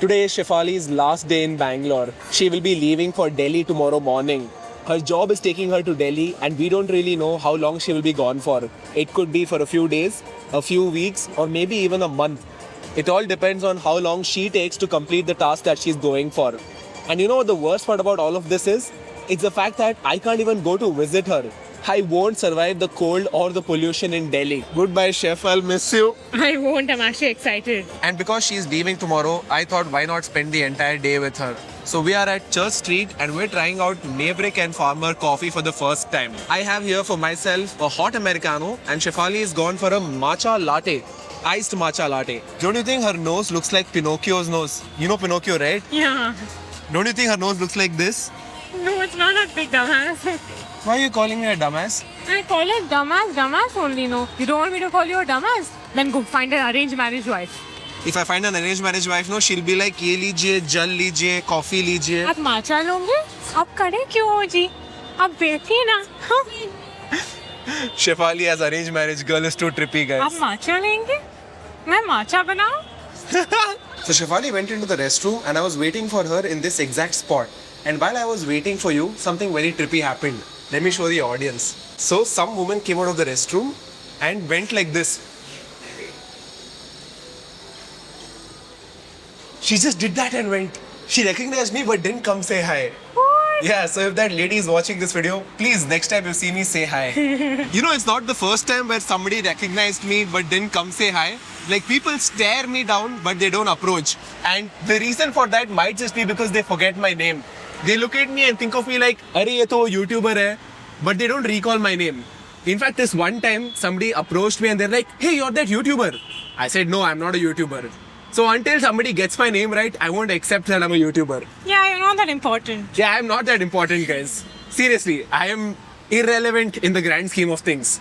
Today is Shefali's last day in Bangalore. She will be leaving for Delhi tomorrow morning. Her job is taking her to Delhi, and we don't really know how long she will be gone for. It could be for a few days, a few weeks, or maybe even a month. It all depends on how long she takes to complete the task that she's going for. And you know what the worst part about all of this is? It's the fact that I can't even go to visit her. I won't survive the cold or the pollution in Delhi. Goodbye, Chef. I'll miss you. I won't. I'm actually excited. And because she's leaving tomorrow, I thought why not spend the entire day with her. So we are at Church Street and we're trying out Maverick and Farmer coffee for the first time. I have here for myself a hot Americano and Shefali is gone for a matcha latte. Iced matcha latte. Don't you think her nose looks like Pinocchio's nose? You know Pinocchio, right? Yeah. Don't you think her nose looks like this? No, it's not that big, dumbass. Why are you calling me a dumbass? I call it dumbass only, no. You don't want me to call you a dumbass? Then go find an arranged marriage wife. If I find an arranged marriage wife, no, she'll be like, ये लीजिए, जल लीजिए, coffee लीजिए. आप माचा लोगे? आप करे क्यों हो जी? आप बैठिए ना. हाँ? Shefali as arranged marriage girl is too trippy, guys. आप माचा लेंगे? मैं माचा बनाऊं? So Shefali went into the restroom and I was waiting for her in this exact spot. And while I was waiting for you, something very trippy happened. Let me show the audience. So some woman came out of the restroom and went like this. She just did that and went. She recognized me but didn't come say hi. What? Yeah, so if that lady is watching this video, please next time you see me, say hi. You know, it's not the first time where somebody recognized me but didn't come say hi. Like people stare me down but they don't approach. And the reason for that might just be because they forget my name. They look at me and think of me like, "Arey, ye to YouTuber hai," but they don't recall my name. In fact, this one time somebody approached me and they're like, "Hey, you're that YouTuber." I said, "No, I'm not a YouTuber." So until somebody gets my name right, I won't accept that I'm a YouTuber. Yeah, you're not that important. Yeah, I'm not that important, guys. Seriously, I am irrelevant in the grand scheme of things.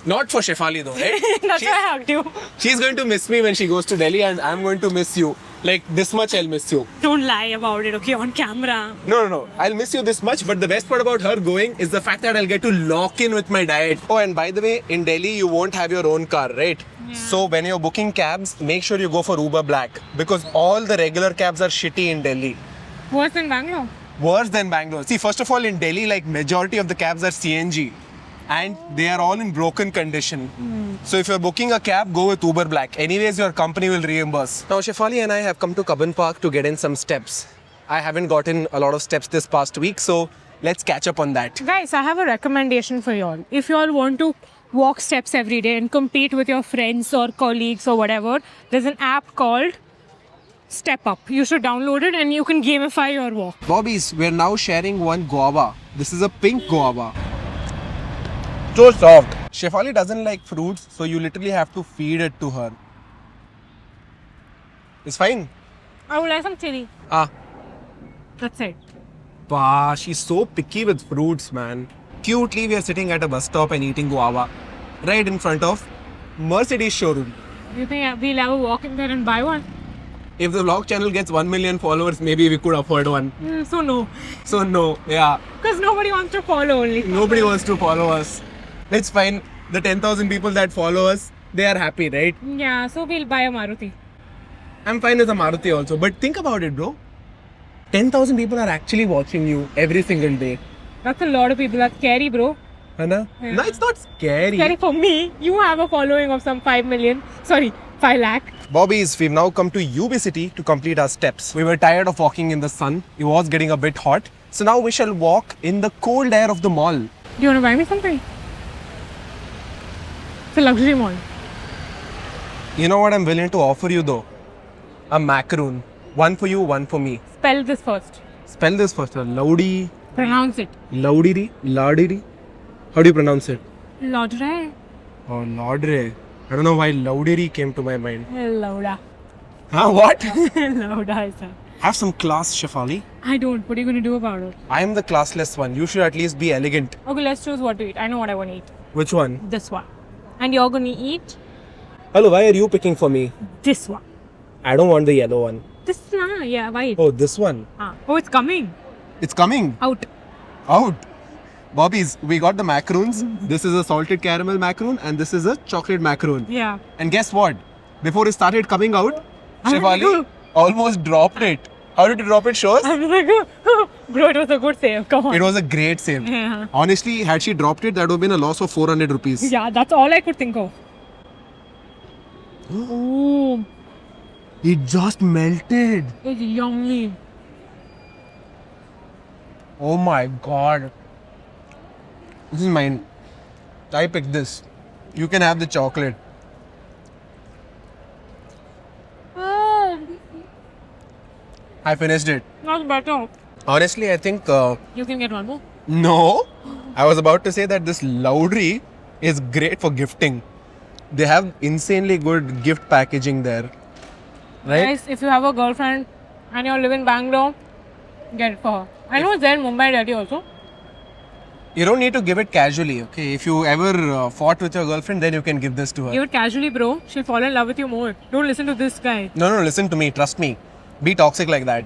Not for Shefali though, right? That's why I hugged you. She's going to miss me when she goes to Delhi and I'm going to miss you. Like this much I'll miss you. Don't lie about it, okay, on camera. No. I'll miss you this much, but the best part about her going is the fact that I'll get to lock in with my diet. Oh, and by the way, in Delhi, you won't have your own car, right? Yeah. So when you're booking cabs, make sure you go for Uber Black because all the regular cabs are shitty in Delhi. Worse than Bangalore. Worse than Bangalore. See, first of all, in Delhi, like majority of the cabs are CNG. And they are all in broken condition. So if you're booking a cab, go with Uber Black. Anyways, your company will reimburse. Now, Shefali and I have come to Cubbon Park to get in some steps. I haven't gotten a lot of steps this past week, so let's catch up on that. Guys, I have a recommendation for y'all. If y'all want to walk steps every day and compete with your friends or colleagues or whatever, there's an app called Step Up. You should download it and you can gamify your walk. Bobbies, we're now sharing one guava. This is a pink guava. So soft. Shefali doesn't like fruits, so you literally have to feed it to her. It's fine. I would like some chili. That's it. Bah, she's so picky with fruits, man. Cutely, we are sitting at a bus stop and eating guava right in front of Mercedes showroom. You think we'll ever walk in there and buy one? If the vlog channel gets 1 million followers, maybe we could afford one. So no. So no, yeah. Because nobody wants to follow only. Nobody wants to follow us. It's fine. The 10,000 people that follow us, they are happy, right? Yeah, so we'll buy a Maruti. I'm fine with a Maruti also. But think about it, bro. 10,000 people are actually watching you every single day. That's a lot of people. That's scary, bro. Hana? Yeah. No, it's not scary. Scary for me. You have a following of some 5 lakh. Bobbies, we've now come to UB City to complete our steps. We were tired of walking in the sun. It was getting a bit hot. So now we shall walk in the cold air of the mall. Do you want to buy me something? It's a luxury mall. You know what I'm willing to offer you though? A macaroon. One for you, one for me. Spell this first. Spell this first. Laudi. Pronounce it. Laudiri? Ladiri? How do you pronounce it? Laudre. Oh, Laudre. I don't know why Laudiri came to my mind. Lauda. Huh? What? Lauda is that. Have some class, Shefali. I don't. What are you going to do about it? I am the classless one. You should at least be elegant. Okay, let's choose what to eat. I know what I want to eat. Which one? This one. And you're going to eat Hello, why are you picking for me? this one. I don't want the yellow one. This one. Yeah, why? Oh, this one. Oh, it's coming. It's coming. Out. Out. Bobbies, we got the macaroons. This is a salted caramel macaroon and this is a chocolate macaroon. Yeah. And guess what? Before it started coming out, I Shefali know. almost dropped it. How did you drop it? Shows? I was like, bro, it was a good save. Come on. It was a great save. Yeah. Honestly, had she dropped it, that would have been a loss of 400 rupees. Yeah, that's all I could think of. Ooh, It just melted. it's yummy. Oh my god. This is mine. I picked this. You can have the chocolate. I finished it. That's better. Honestly, I think You can get one more. no. I was about to say that this Loudry is great for gifting. They have insanely good gift packaging there. Right? Guys, if you have a girlfriend and you live in Bangalore, get it for her. I know it's there in Mumbai, Delhi also. You don't need to give it casually, okay? If you ever fought with your girlfriend, then you can give this to her. Give it casually, bro. She'll fall in love with you more. Don't listen to this guy. No, listen to me. Trust me. Be toxic like that.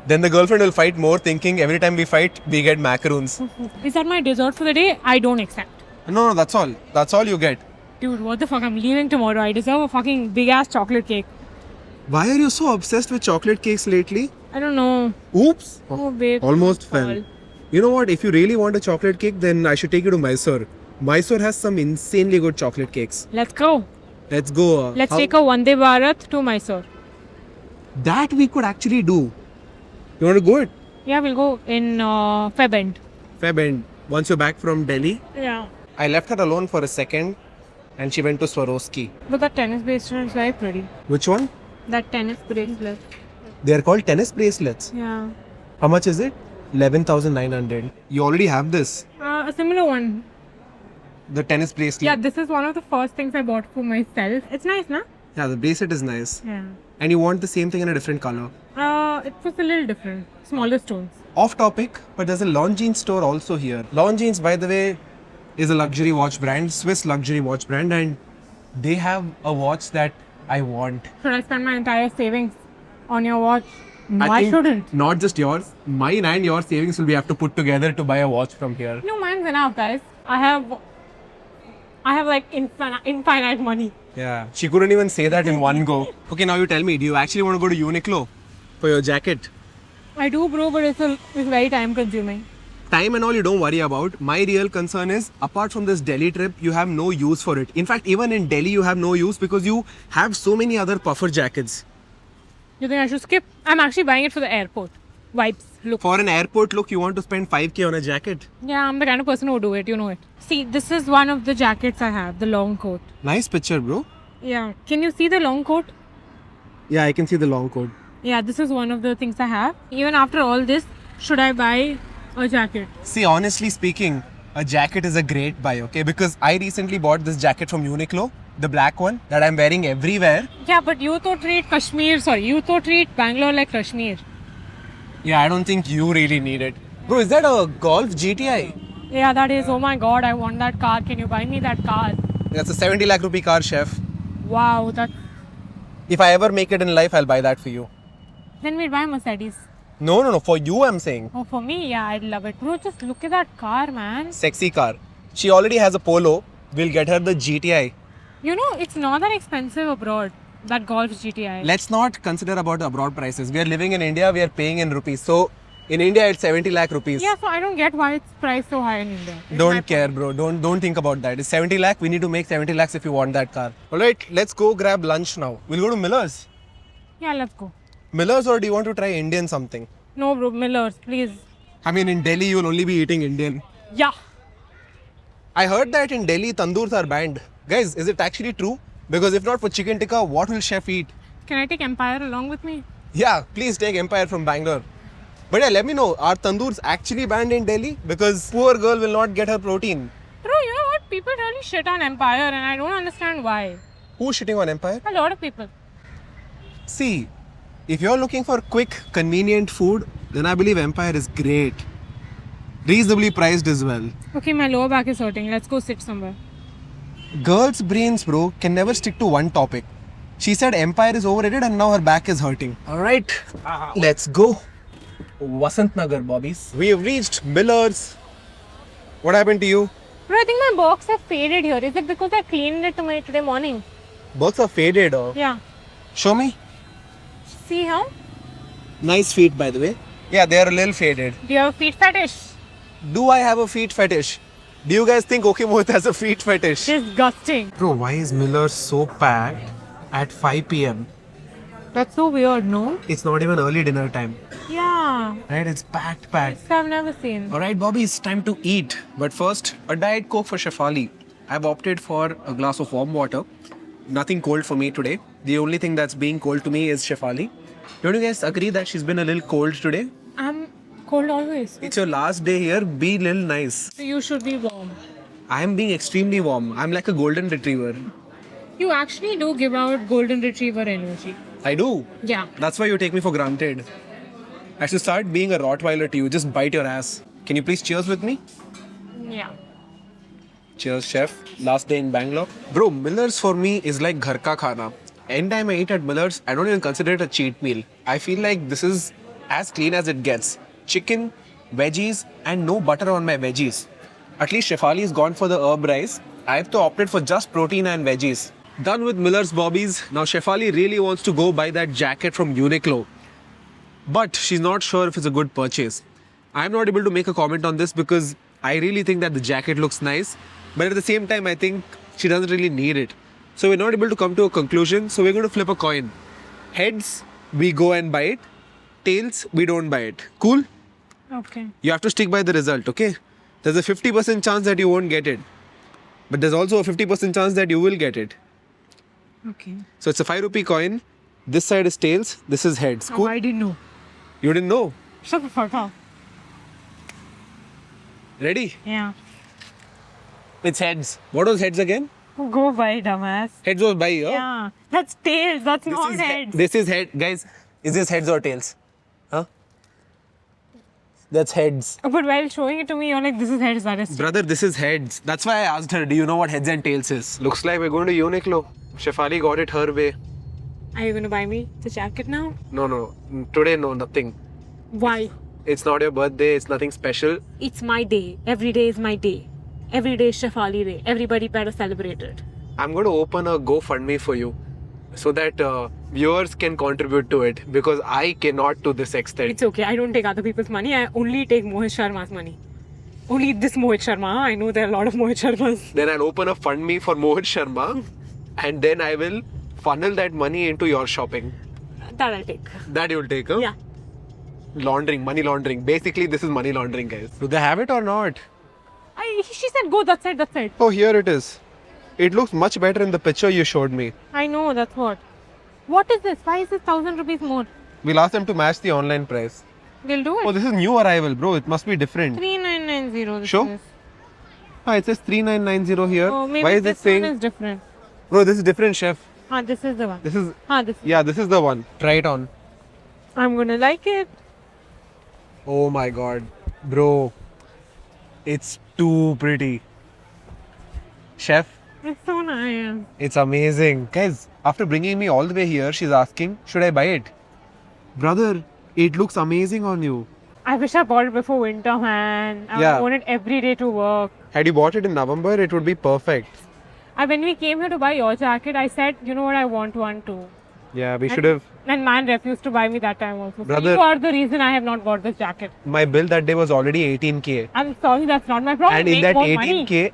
Then the girlfriend will fight more, thinking every time we fight, we get macaroons. Is that my dessert for the day? I don't accept. No, that's all. That's all you get. Dude, what the fuck? I'm leaving tomorrow. I deserve a fucking big ass chocolate cake. Why are you so obsessed with chocolate cakes lately? I don't know. Oops. Oh, babe. Almost Fall. fell. You know what? If you really want a chocolate cake, then I should take you to Mysore. Mysore has some insanely good chocolate cakes. Let's go. Let's go. Let's take a Vande Bharat to Mysore. That we could actually do. You want to go it? Yeah, we'll go in Feb end. Feb end. Once you're back from Delhi. Yeah. I left her alone for a second and she went to Swarovski. But that tennis bracelet is very pretty. Which one? That tennis bracelet. They are called tennis bracelets. Yeah. How much is it? 11,900. You already have this. A similar one. The tennis bracelet. Yeah, this is one of the first things I bought for myself. It's nice, na? Yeah, the bracelet is nice. Yeah. And you want the same thing in a different color. It was a little different. Smaller stones. Off topic, but there's a Longines store also here. Longines, by the way, is a luxury watch brand, Swiss luxury watch brand, and they have a watch that I want. Should I spend my entire savings on your watch? No, I think shouldn't. Not just yours, mine and your savings will be have to put together to buy a watch from here. No, mine's enough, guys. I have like infinite money. Yeah, she couldn't even say that in one go. Okay, now you tell me, do you actually want to go to Uniqlo for your jacket? I do, bro, but it's very time consuming. Time and all you don't worry about. My real concern is, apart from this Delhi trip, you have no use for it. In fact, even in Delhi, you have no use because you have so many other puffer jackets. You think I should skip? I'm actually buying it for the airport. Vibes. Look. For an airport look, you want to spend 5k on a jacket. Yeah, I'm the kind of person who would do it. You know it. See, this is one of the jackets I have. The long coat. Nice picture, bro. Yeah. Can you see the long coat? Yeah, I can see the long coat. Yeah, this is one of the things I have. Even after all this, should I buy a jacket? See, honestly speaking, a jacket is a great buy, okay? Because I recently bought this jacket from Uniqlo, the black one that I'm wearing everywhere. Yeah, but you to treat Bangalore like Kashmir. Yeah, I don't think you really need it. Bro, is that a Golf GTI? Yeah, that is. Oh my god, I want that car. Can you buy me that car? That's a 70 lakh rupee car, chef. Wow, that. If I ever make it in life, I'll buy that for you. Then we'll buy Mercedes. No, for you I'm saying. Oh, for me, yeah, I'd love it. Bro, just look at that car, man. Sexy car. She already has a Polo. We'll get her the GTI. You know, it's not that expensive abroad. That Golf GTI. Let's not consider about the abroad prices. We are living in India, we are paying in rupees. So, in India, it's 70 lakh rupees. Yeah, so I don't get why it's priced so high in India. It's my Don't care, bro. Don't think about that. It's 70 lakh. We need to make 70 lakhs if you want that car. Alright, let's go grab lunch now. We'll go to Miller's. Yeah, let's go. Miller's, or do you want to try Indian something? No, bro, Miller's, please. I mean, in Delhi, you'll only be eating Indian. Yeah. I heard that in Delhi, tandoors are banned. Guys, is it actually true? Because if not for chicken tikka, what will chef eat? Can I take Empire along with me? Yeah, please take Empire from Bangalore. But yeah, let me know, are tandoors actually banned in Delhi? Because poor girl will not get her protein. Bro, you know what? People really shit on Empire and I don't understand why. Who's shitting on Empire? A lot of people. See, if you're looking for quick, convenient food, then I believe Empire is great. Reasonably priced as well. Okay, my lower back is hurting. Let's go sit somewhere. Girls' brains, bro, can never stick to one topic. She said Empire is overrated and now her back is hurting. Alright, let's go. Vasant Nagar, bobbies. We have reached Miller's. What happened to you? Bro, I think my box has faded here. Is it because I cleaned it today morning? Box are faded or? Yeah. Show me. see how? Nice feet, by the way. Yeah, they are a little faded. Do you have a feet fetish? Do I have a feet fetish? Do you guys think OK Mohit has a feet fetish? Disgusting. Bro, why is Miller's so packed at 5 p.m.? That's so weird, no? It's not even early dinner time. Yeah. Right? It's packed. This I've never seen. Alright, Bobby, it's time to eat. But first, a Diet Coke for Shefali. I've opted for a glass of warm water. Nothing cold for me today. The only thing that's being cold to me is Shefali. Don't you guys agree that she's been a little cold today? I'm cold always. It's your last day here. Be a little nice. So you should be warm. I am being extremely warm. I'm like a golden retriever. You actually do give out golden retriever energy. I do. Yeah. That's why you take me for granted. I should start being a Rottweiler to you. Just bite your ass. Can you please cheers with me? Yeah. Cheers, chef. Last day in Bangalore. Bro, Miller's for me is like ghar ka khana. Anytime I eat at Miller's, I don't even consider it a cheat meal. I feel like this is as clean as it gets. Chicken, veggies, and no butter on my veggies. At least Shefali is gone for the herb rice. I have to opted for just protein and veggies. Done with Miller's Bobbies. Now Shefali really wants to go buy that jacket from Uniqlo. But she's not sure if it's a good purchase. I'm not able to make a comment on this because I really think that the jacket looks nice. But at the same time, I think she doesn't really need it. So we're not able to come to a conclusion. So we're going to flip a coin. Heads, we go and buy it. Tails, we don't buy it. Cool? Okay. You have to stick by the result, okay? There's a 50% chance that you won't get it. But there's also a 50% chance that you will get it. Okay. So it's a 5 rupee coin. This side is tails, this is heads. Cool? Oh, I didn't know. You didn't know? Shut the fuck up. Ready? Yeah. It's heads. What was heads again? Go buy, dumbass. Heads was by, huh? Yeah. That's tails. That's not heads. This is head. Guys, is this heads or tails? Huh? That's heads. But while showing it to me, you're like, this is heads, that is. Brother, this is heads. That's why I asked her, do you know what heads and tails is? Looks like we're going to Uniqlo. Shefali got it her way. Are you going to buy me the jacket now? No. Today, no, nothing. Why? It's not your birthday. It's nothing special. It's my day. Every day is my day. Every day is Shefali Day. Everybody better celebrate it. I'm going to open a GoFundMe for you so that viewers can contribute to it because I cannot to this extent. It's okay. I don't take other people's money. I only take Mohit Sharma's money. Only this Mohit Sharma. I know there are a lot of Mohit Sharmas. Then I'll open a fund me for Mohit Sharma and then I will funnel that money into your shopping. That I'll take. That you'll take, huh? Yeah. Laundering, money laundering. Basically, this is money laundering, guys. Do they have it or not? She said go that side, that side. Oh, here it is. It looks much better in the picture you showed me. I know, that's what. What is this? Why is this 1,000 rupees more? We'll ask them to match the online price. We'll do it. Oh, this is new arrival, bro. It must be different. 3990. Show? Is. Ah, it says 3990 here. Oh, maybe Why is this it saying? one is different. Bro, this is different, chef. This is the one. This is. This. Yeah, this is the one. Try it on. I'm gonna like it. Oh my god. Bro. It's too pretty. Chef, It's so nice. it's amazing. Guys, after bringing me all the way here, she's asking, should I buy it? Brother, it looks amazing on you. I wish I bought it before winter, man. I Yeah. want it every day to work. Had you bought it in November, it would be perfect. When we came here to buy your jacket, I said, you know what, I want one too. Yeah, we should have. And man refused to buy me that time also. Brother- So you are the reason I have not bought this jacket. My bill that day was already 18k. I'm sorry, that's not my problem. And in Make that more money. 18k,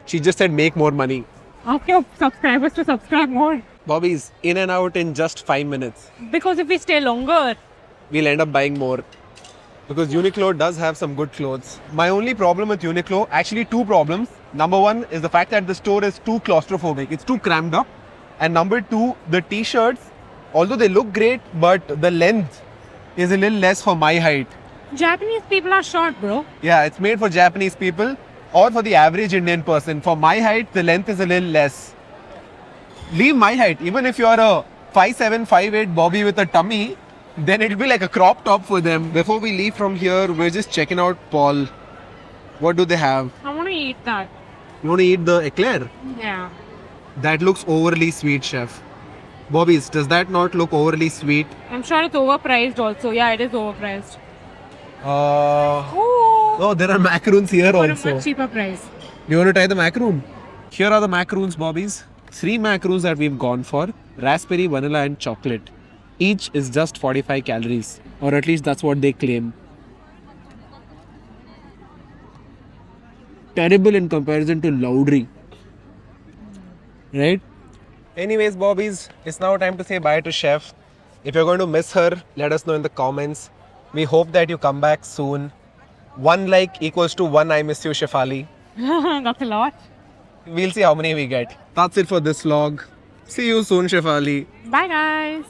she just said make more money. Ask your subscribers to subscribe more. Bobby's in and out in just 5 minutes. Because if we stay longer, We'll end up buying more. Because Uniqlo does have some good clothes. My only problem with Uniqlo, actually two problems. Number one is the fact that the store is too claustrophobic. It's too cramped up. And number two, the t-shirts, although they look great, but the length is a little less for my height. Japanese people are short, bro. Yeah, it's made for Japanese people or for the average Indian person. For my height, the length is a little less. Leave my height. Even if you're a 5'7", 5'8" Bobby with a tummy, then it'll be like a crop top for them. Before we leave from here, we're just checking out Paul. What do they have? I want to eat that. You want to eat the eclair? Yeah. That looks overly sweet, chef. Bobby's, does that not look overly sweet? I'm sure it's overpriced also. Yeah, it is overpriced. Oh, Oh, there are macaroons here for a also. much cheaper price. You want to try the macaroon? Here are the macaroons, Bobbies. 3 macaroons that we've gone for. Raspberry, vanilla and chocolate. Each is just 45 calories, or at least that's what they claim. Terrible in comparison to Loudry. Right? Anyways, Bobbies, it's now time to say bye to Chef. If you're going to miss her, let us know in the comments. We hope that you come back soon. 1 like equals to 1 I miss you, Shefali. That's a lot. We'll see how many we get. That's it for this vlog. See you soon, Shefali. Bye, guys.